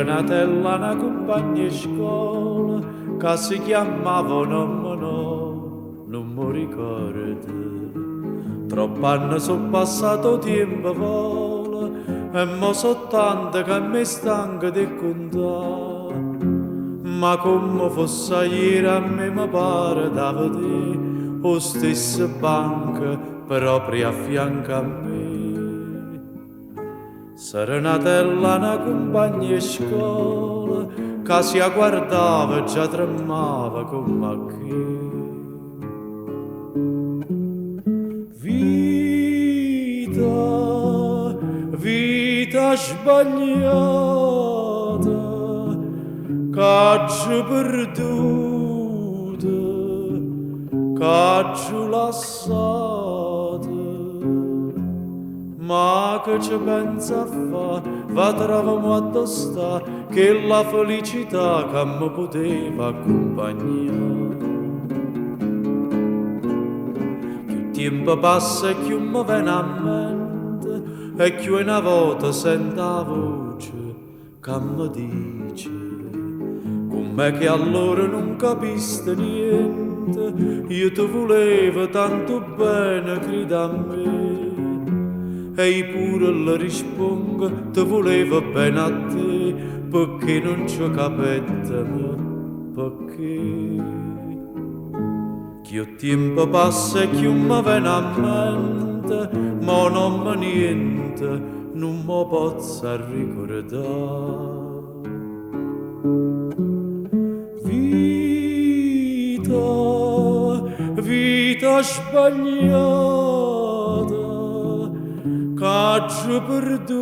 Serenatella una compagna di scuola che si chiamava non mi ricordo. Troppi anni sono passato tempo vola e mo so tanto che mi stanco di contare. Ma come fosse ieri a me mi pare da vedere o stessa banca proprio a fianco a me. Serenatella una compagna di scuola che si guardava e già tremava come a che. Vita sbagliata, caggio perduta, caggio lassata. Ma che ci pensa a fa, va troviamo a tosta che la felicità che mi poteva accompagnare. Più tempo passa e più mi viene a mente e più una volta sento la voce che mi dice com'è che allora non capiste niente, io ti volevo tanto bene, grida a me. E pure le rispongo, ti volevo bene a te, perché non ci capite, perché? Più tempo passa e più mi viene a mente, ma non mi niente, non mi posso ricordare. Vita sbagliata, caggio perduta,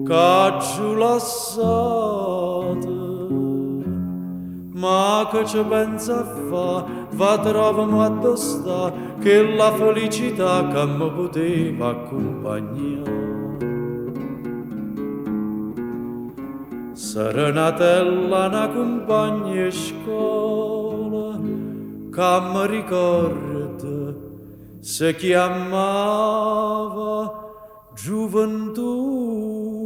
caggio lassata. Ma che ci pensa a fa, va troviamo a tosta che la felicità che mi poteva accompagnare. Serenatella una compagna di scuola che mi ricorda si chiamava Gioventù.